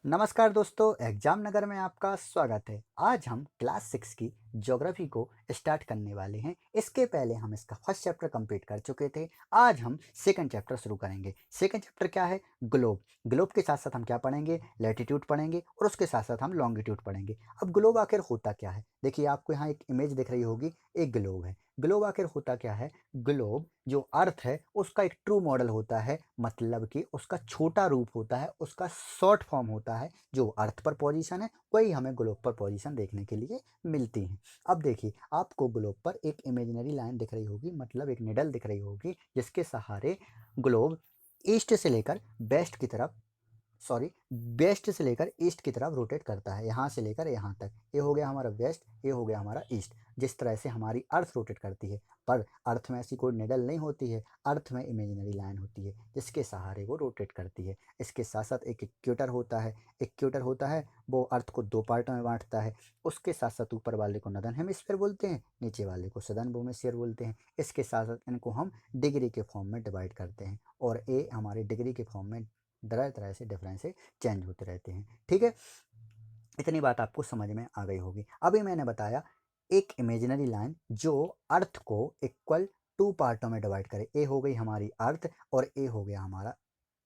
नमस्कार दोस्तों, एग्जाम नगर में आपका स्वागत है। आज हम क्लास 6 की ज्योग्राफी को स्टार्ट करने वाले हैं। इसके पहले हम इसका फर्स्ट चैप्टर कंप्लीट कर चुके थे। आज हम सेकंड चैप्टर शुरू करेंगे। सेकंड चैप्टर क्या है? ग्लोब। ग्लोब के साथ साथ हम क्या पढ़ेंगे? लैटिट्यूड पढ़ेंगे और उसके साथ साथ हम लॉन्गिट्यूड पढ़ेंगे। अब ग्लोब आखिर होता क्या है? देखिए, आपको यहाँ एक इमेज दिख रही होगी, एक ग्लोब है। ग्लोब आखिर होता क्या है? ग्लोब जो अर्थ है उसका एक ट्रू मॉडल होता है, मतलब कि उसका छोटा रूप होता है, उसका शॉर्ट फॉर्म होता है। जो अर्थ पर पोजीशन है वही हमें ग्लोब पर पोजीशन देखने के लिए मिलती है। अब देखिए, आपको ग्लोब पर एक इमेजिनरी लाइन दिख रही होगी, मतलब एक निडल दिख रही होगी, जिसके सहारे ग्लोब ईस्ट से लेकर वेस्ट की तरफ, सॉरी, वेस्ट से लेकर ईस्ट की तरफ रोटेट करता है। यहाँ से लेकर यहाँ तक, ये हो गया हमारा वेस्ट, ये हो गया हमारा ईस्ट। जिस तरह से हमारी अर्थ रोटेट करती है, पर अर्थ में ऐसी कोई निडल नहीं होती है। अर्थ में इमेजिनरी लाइन होती है जिसके सहारे वो रोटेट करती है। इसके साथ साथ एक इक्वेटर होता है। इक्वेटर होता है, वो अर्थ को दो पार्टों में बांटता है। उसके साथ साथ ऊपर वाले को नॉर्दर्न हेमिस्फीयर बोलते हैं, नीचे वाले को सदर्न हेमिस्फीयर बोलते हैं। इसके साथ साथ इनको हम डिग्री के फॉर्म में डिवाइड करते हैं, और ये हमारे डिग्री के फॉर्म में तरह तरह से डिफरेंस से चेंज होते रहते हैं। ठीक है, इतनी बात आपको समझ में आ गई होगी। अभी मैंने बताया एक इमेजिनरी लाइन जो अर्थ को इक्वल टू पार्टों में डिवाइड करे। ए हो गई हमारी अर्थ और ए हो गया हमारा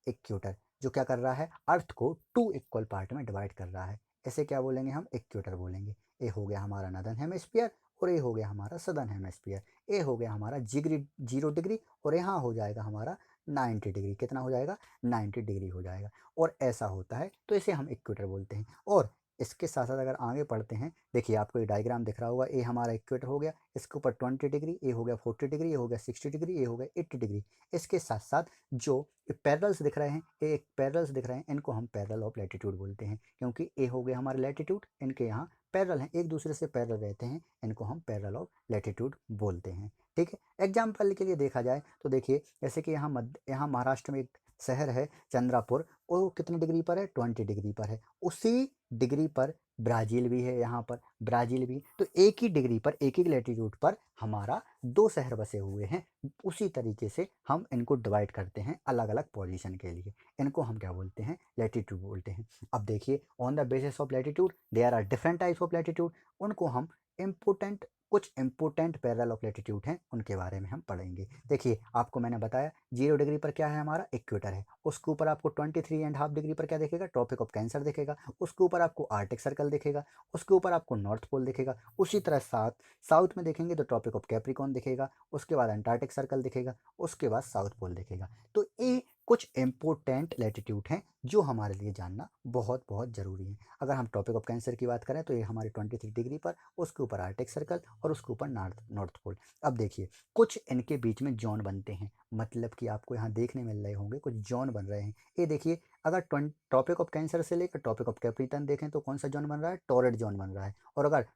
इक्वेटर, जो क्या कर रहा है? अर्थ को टू इक्वल पार्ट में डिवाइड कर रहा है। ऐसे क्या बोलेंगे? हम इक्वेटर बोलेंगे। ए हो गया हमारा नॉर्दर्न हेमिस्फीयर और ए हो गया हमारा सदर्न हेमिस्फीयर। ए हो गया हमारा जिग्री 0 डिग्री और यहाँ हो जाएगा हमारा 90 डिग्री। कितना हो जाएगा? 90 डिग्री हो जाएगा। और ऐसा होता है तो इसे हम इक्वेटर बोलते हैं। और इसके साथ साथ अगर आगे पढ़ते हैं, देखिए आपको ये डायग्राम दिख रहा होगा। ए हमारा इक्वेटर हो गया, इसके ऊपर 20 डिग्री, ए हो गया 40 डिग्री, ये हो गया 60 डिग्री, ये हो गया 80 डिग्री। इसके साथ साथ जो पैरेलल्स दिख रहे हैं, एक पैरेलल्स दिख रहे हैं, इनको हम पैरेलल ऑफ लैटिट्यूड बोलते हैं, क्योंकि ए हो गया हमारा लैटिट्यूड, इनके यहाँ पैरेलल हैं, एक दूसरे से पैरेलल रहते हैं, इनको हम पैरेलल ऑफ लैटिट्यूड बोलते हैं। ठीक है, एग्जाम्पल के लिए देखा जाए तो देखिए, जैसे कि यहाँ महाराष्ट्र में एक शहर है चंद्रापुर, वो कितनी डिग्री पर है? 20 डिग्री पर है। उसी डिग्री पर ब्राज़ील भी है, यहाँ पर ब्राज़ील भी। तो एक ही डिग्री पर, एक ही लैटिट्यूड पर हमारा दो शहर बसे हुए हैं। उसी तरीके से हम इनको डिवाइड करते हैं अलग अलग पोजीशन के लिए। इनको हम क्या बोलते हैं? लैटिट्यूड बोलते हैं। अब देखिए, on the basis of latitude there are different types of latitude. उनको हम इम्पोर्टेंट, कुछ इंपोर्टेंट पैरेलल ऑफ लैटिट्यूड हैं, उनके बारे में हम पढ़ेंगे। देखिए, आपको मैंने बताया 0 डिग्री पर क्या है? हमारा इक्वेटर है। उसके ऊपर आपको 23.5 डिग्री पर क्या दिखेगा? ट्रॉपिक ऑफ कैंसर दिखेगा। उसके ऊपर आपको आर्टिक सर्कल दिखेगा। उसके ऊपर आपको नॉर्थ पोल दिखेगा। उसी तरह साउथ में देखेंगे तो ट्रॉपिक ऑफ कैप्रिकॉर्न दिखेगा। उसके बाद अंटार्कटिक सर्कल दिखेगा। उसके बाद साउथ पोल दिखेगा। तो ये कुछ इंपॉर्टेंट लैटिट्यूड हैं जो हमारे लिए जानना बहुत बहुत ज़रूरी है। अगर हम टॉपिक ऑफ कैंसर की बात करें तो ये हमारी 23 डिग्री पर, उसके ऊपर आर्टिक सर्कल और उसके ऊपर नॉर्थ पोल। अब देखिए, कुछ इनके बीच में जोन बनते हैं, मतलब कि आपको यहाँ देखने मिल रहे होंगे कुछ जोन बन रहे हैं। ये देखिए, अगर टॉपिक ऑफ कैंसर से लेकर टॉपिक ऑफ कैप्रिकॉर्न देखें तो कौन सा जोन बन रहा है? टॉररेट जोन बन रहा है। और अगर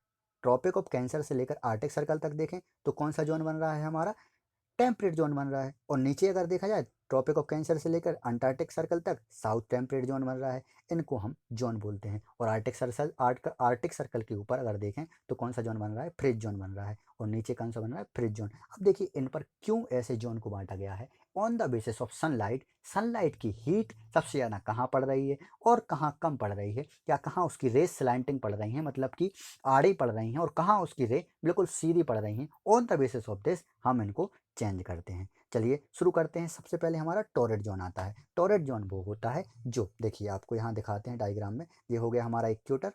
ट्रॉपिक ऑफ कैंसर से लेकर आर्टिक सर्कल तक देखें तो कौन सा जोन बन रहा है? हमारा टेम्परेट जोन बन रहा है। और नीचे अगर देखा जाए, ट्रॉपिक ऑफ कैंसर से लेकर अंटार्कटिक सर्कल तक साउथ टेम्परेट जोन बन रहा है। इनको हम जोन बोलते हैं। और आर्टिक सर्कल के ऊपर अगर देखें तो कौन सा जोन बन रहा है? फ्रिज जोन बन रहा है। और नीचे कौन सा बन रहा है? Fridge zone. अब देखिए, इन पर क्यों ऐसे जोन को बांटा गया है? On the basis of sunlight. Sunlight की हीट सबसे ज़्यादा कहाँ पड़ रही है और कहाँ कम पड़ रही है, या कहाँ उसकी रे स्लैंटिंग पड़ रही है, मतलब कि आड़ी पड़ रही हैं, और कहाँ उसकी रे बिल्कुल सीधी पड़ रही हैं। On the basis of this हम इनको चेंज करते हैं। चलिए शुरू करते हैं। सबसे पहले हमारा टॉररेट जोन आता है। टॉररेट जोन वो होता है जो, देखिए आपको यहाँ दिखाते हैं डायग्राम में, ये हो गया हमारा इक्वेटर,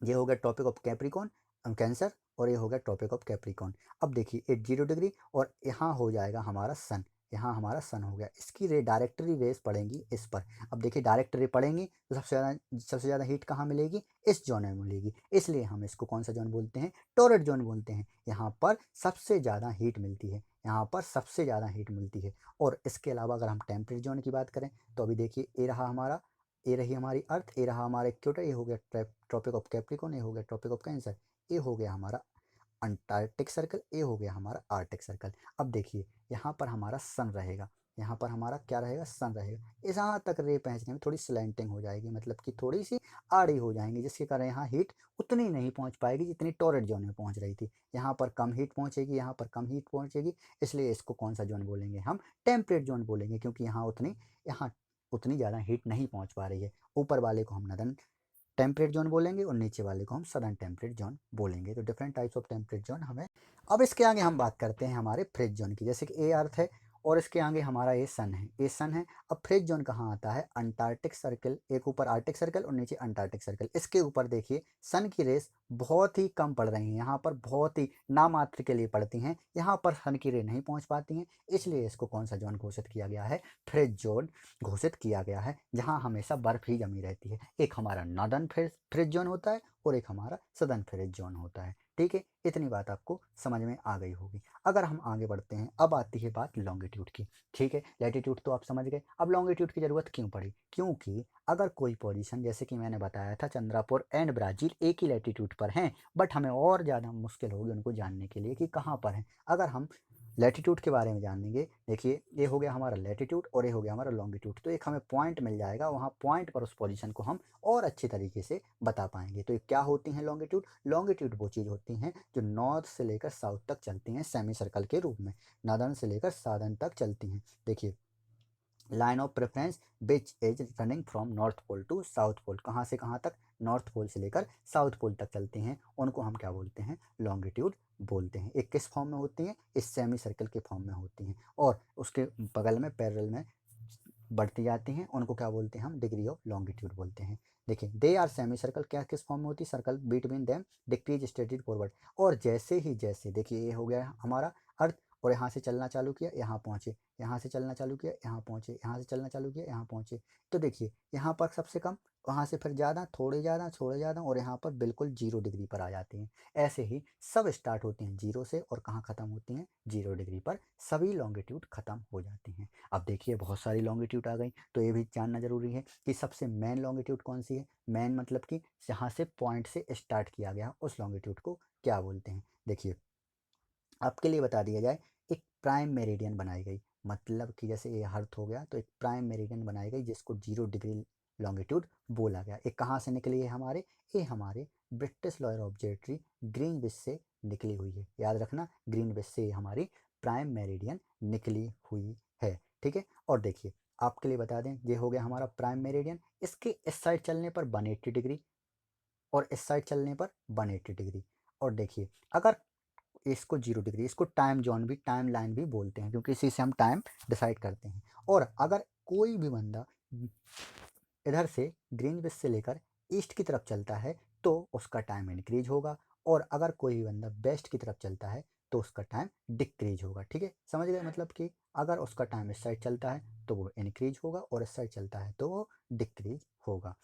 ये हो गया टॉपिक ऑफ कैप्रिकॉर्न कैंसर, और ये हो गया टॉपिक ऑफ कैप्रिकॉर्न। अब देखिए, 0 डिग्री और यहाँ हो जाएगा हमारा सन, यहाँ हमारा सन हो गया। इसकी रे डायरेक्टरी रेस पड़ेंगी इस पर। अब देखिए, डायरेक्ट रे पड़ेंगी तो सबसे ज़्यादा हीट कहाँ मिलेगी? इस जोन में मिलेगी। इसलिए हम इसको कौन सा जोन बोलते हैं? टॉररेट जोन बोलते हैं। यहाँ पर सबसे ज़्यादा हीट मिलती है, यहाँ पर सबसे ज़्यादा हीट मिलती है। और इसके अलावा अगर हम टेम्परेट जोन की बात करें तो अभी देखिए, ये रहा हमारा, ये रही हमारी अर्थ, ये रहा हमारा इक्वेटर, ये हो गया ट्रॉपिक ऑफ कैप्रिकॉर्न, ये हो गया ट्रॉपिक ऑफ कैंसर, ये हो गया हमारा अंटार्कटिक सर्कल, ये हो गया हमारा आर्टिक सर्कल। अब देखिए, यहाँ पर हमारा सन रहेगा, यहाँ पर हमारा क्या रहेगा? सन रहेगा। इस यहाँ तक रे पहुँचने में थोड़ी स्लैंटिंग हो जाएगी, मतलब कि थोड़ी सी आड़ी हो जाएंगी, जिसके कारण यहाँ हीट उतनी नहीं पहुँच पाएगी जितनी टॉररेट जोन में पहुँच रही थी। यहाँ पर कम हीट पहुँचेगी, यहाँ पर कम हीट पहुँचेगी। इसलिए इसको कौन सा जोन बोलेंगे? हम टेम्परेट जोन बोलेंगे, क्योंकि यहाँ उतनी ज़्यादा हीट नहीं पहुँच पा रही है। ऊपर वाले को हम नॉर्दर्न टेम्परेट जोन बोलेंगे और नीचे वाले को हम सदर्न टेम्परेट जोन बोलेंगे। तो different types of temperate zone हमें। अब इसके आगे हम बात करते हैं हमारे फ्रिज जोन की। जैसे कि ए अर्थ है और इसके आगे हमारा ये सन है, ये सन है। अब फ्रिज जोन कहाँ आता है? अंटार्कटिक सर्कल, एक ऊपर आर्टिक सर्कल और नीचे अंटार्कटिक सर्कल। इसके ऊपर देखिए सन की रेस बहुत ही कम पड़ रही हैं, यहाँ पर बहुत ही नामात्र के लिए पड़ती हैं, यहाँ पर सन की रे नहीं पहुँच पाती हैं। इसलिए इसको कौन सा जोन घोषित किया गया है? फ्रिज जोन घोषित किया गया है, जहाँ हमेशा बर्फ ही जमी रहती है। एक हमारा नॉर्दर्न फ्रिज जोन होता है और एक हमारा सदर्न फ्रिज जोन होता है। ठीक है, इतनी बात आपको समझ में आ गई होगी। अगर हम आगे बढ़ते हैं, अब आती है बात लॉन्गिट्यूड की। ठीक है, लैटिट्यूड तो आप समझ गए, अब लॉन्गिट्यूड की ज़रूरत क्यों पड़ी? क्योंकि अगर कोई पोजीशन, जैसे कि मैंने बताया था चंद्रापुर एंड ब्राज़ील एक ही लैटिट्यूड पर हैं, बट हमें और ज़्यादा मुश्किल होगी उनको जानने के लिए कि कहाँ पर हैं। अगर हम लैटिट्यूड के बारे में जानेंगे, देखिए ये हो गया हमारा लैटिट्यूड और ये हो गया हमारा लॉन्गिट्यूड, तो एक हमें पॉइंट मिल जाएगा, वहाँ पॉइंट पर उस पोजीशन को हम और अच्छी तरीके से बता पाएंगे। तो ये क्या होती हैं लॉन्गिट्यूड? लॉन्गिट्यूड वो चीज़ होती हैं जो नॉर्थ से लेकर साउथ तक चलती हैं सेमी सर्कल के रूप में, नॉर्दर्न से लेकर साउदर्न तक चलती हैं। देखिए line of preference which is running from north pole to south pole, कहाँ से कहाँ तक? नॉर्थ पोल से लेकर साउथ पोल तक चलती हैं, उनको हम क्या बोलते हैं? लॉन्गिट्यूड बोलते हैं। एक किस फॉर्म में होती हैं? इस सेमी सर्कल के फॉर्म में होती हैं, और उसके बगल में पैरेलल में बढ़ती जाती हैं, उनको क्या बोलते हैं? हम डिग्री ऑफ लॉन्गिट्यूड बोलते हैं। देखिए दे आर सेमी सर्कल, क्या किस फॉर्म में होती है? Circle between them decrease striated forward. और जैसे ही जैसे देखिए ये हो गया हमारा अर्थ, और यहाँ से चलना चालू किया यहाँ पहुँचे, यहाँ से चलना चालू किया यहाँ पहुँचे, यहाँ से चलना चालू किया यहाँ पहुँचे। तो देखिए यहाँ पर सबसे कम, वहाँ से फिर ज़्यादा, थोड़े ज़्यादा, थोड़े ज़्यादा, और यहाँ पर बिल्कुल 0 डिग्री पर आ जाती हैं। ऐसे ही सब स्टार्ट होती हैं 0 से और कहाँ ख़त्म होती हैं? 0 डिग्री पर सभी लॉन्गिट्यूड ख़त्म हो जाती हैं। अब देखिए बहुत सारी लॉन्गिट्यूड आ गई, तो ये भी जानना ज़रूरी है कि सबसे मेन लॉन्गिट्यूड कौन सी है। मेन मतलब कि जहाँ से पॉइंट से स्टार्ट किया गया उस लॉन्गिट्यूड को क्या बोलते हैं? देखिए आपके लिए बता दिया जाए, एक प्राइम मेरिडियन बनाई गई, मतलब कि जैसे ये अर्थ हो गया तो एक प्राइम मेरिडियन बनाई गई जिसको 0 डिग्री लॉन्गिट्यूड बोला गया। ये कहाँ से निकली है हमारे? ये हमारे ब्रिटिश लॉयर ऑब्जर्वेटरी ग्रीनविच से निकली हुई है। याद रखना, ग्रीनविच से हमारी प्राइम मेरिडियन निकली हुई है। ठीक है, और देखिए आपके लिए बता दें, ये हो गया हमारा प्राइम मेरिडियन। इसके इस साइड चलने पर 180 डिग्री और इस साइड चलने पर 180 डिग्री। और देखिए अगर इसको 0 डिग्री, इसको टाइम जोन भी, टाइम लाइन भी बोलते हैं, क्योंकि इसी से हम टाइम डिसाइड करते हैं। और अगर कोई भी बंदा इधर से ग्रीनविच से लेकर ईस्ट की तरफ चलता है तो उसका टाइम इंक्रीज होगा, और अगर कोई भी बंदा वेस्ट की तरफ चलता है तो उसका टाइम डिक्रीज होगा। ठीक है, समझ गए? मतलब कि अगर उसका टाइम इस साइड चलता है तो वो इंक्रीज होगा, और इस साइड चलता है तो वो डिक्रीज होगा।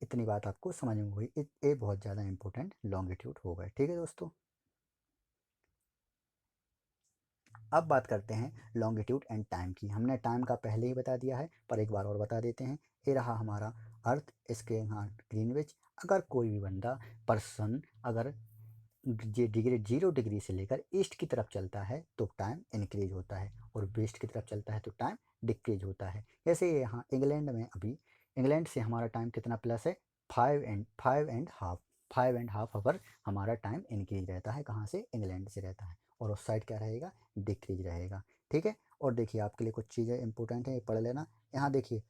इतनी बात आपको समझ में हुई, ये बहुत ज़्यादा इंपॉर्टेंट लॉन्गिट्यूड हो गए। ठीक है दोस्तों, अब बात करते हैं लॉन्गिट्यूड एंड टाइम की। हमने टाइम का पहले ही बता दिया है, पर एक बार और बता देते हैं। ये रहा हमारा अर्थ, इसके यहाँ ग्रीनविच। अगर कोई भी बंदा, पर्सन, अगर ये डिग्री 0 डिग्री से लेकर ईस्ट की तरफ चलता है तो टाइम इंक्रीज होता है, और वेस्ट की तरफ चलता है तो टाइम डिक्रीज होता है। जैसे यहाँ इंग्लैंड में, अभी इंग्लैंड से हमारा टाइम कितना प्लस है? 5.5 5.5 आवर हमारा टाइम इंक्रीज रहता है। कहाँ से? इंग्लैंड से रहता है। और उस साइड क्या रहेगा? डिक्रीज रहेगा। ठीक है, और देखिए आपके लिए कुछ चीज़ें इंपॉर्टेंट है, ये पढ़ लेना। यहाँ देखिए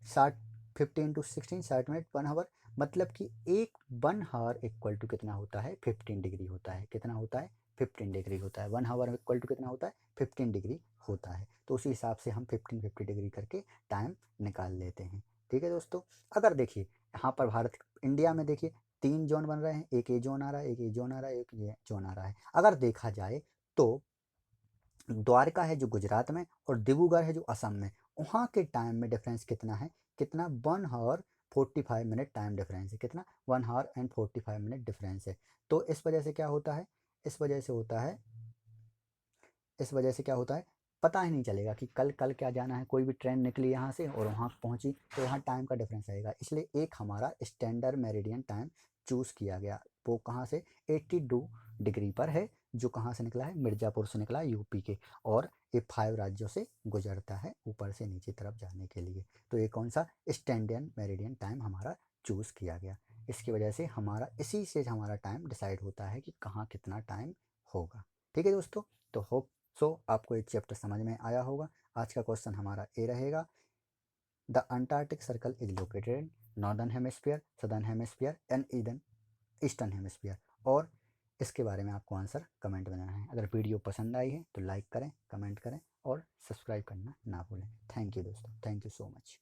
60, 15 into 16, 60 मिनट 1 आवर, मतलब कि एक 1 आवर इक्वल टू कितना होता है? 15 डिग्री होता है। कितना होता है? 15 डिग्री होता है। 1 आवर इक्वल टू कितना होता है? 15 डिग्री होता है। तो उसी हिसाब से हम 15 डिग्री करके टाइम निकाल लेते हैं। ठीक है दोस्तों, अगर देखिए यहाँ पर भारत, इंडिया में देखिए 3 जोन बन रहे हैं, एक ये जोन आ रहा है, एक ये जोन आ रहा है, एक ये जोन आ रहा है। अगर देखा जाए तो द्वारका है जो गुजरात में और डिब्रूगढ़ है जो असम में, वहाँ के टाइम में डिफरेंस कितना है? कितना? 1 आवर 45 मिनट टाइम डिफरेंस है। कितना? 1 आवर एंड 45 मिनट डिफरेंस है। तो इस वजह से क्या होता है? इस वजह से होता है, इस वजह से क्या होता है, पता ही नहीं चलेगा कि कल कल क्या जाना है। कोई भी ट्रेन निकली यहाँ से और वहाँ पहुँची तो यहाँ टाइम का डिफरेंस आएगा। इसलिए एक हमारा स्टैंडर्ड मेरिडियन टाइम चूज़ किया गया, वो कहाँ से? 82 डिग्री पर है, जो कहाँ से निकला है? मिर्ज़ापुर से निकला है, यूपी के। और ये 5 राज्यों से गुजरता है ऊपर से नीचे तरफ जाने के लिए। तो ये कौन सा? स्टैंडर्ड मेरिडियन टाइम हमारा चूज़ किया गया। इसकी वजह से हमारा, इसी से हमारा टाइम डिसाइड होता है कि कहाँ कितना टाइम होगा। ठीक है दोस्तों, तो होप आपको ये चैप्टर समझ में आया होगा। आज का क्वेश्चन हमारा ए रहेगा, the Antarctic circle is located in northern hemisphere, southern hemisphere and eastern hemisphere. और इसके बारे में आपको आंसर कमेंट में देना है। अगर वीडियो पसंद आई है तो लाइक करें, कमेंट करें और सब्सक्राइब करना ना भूलें। थैंक यू दोस्तों, थैंक यू सो मच।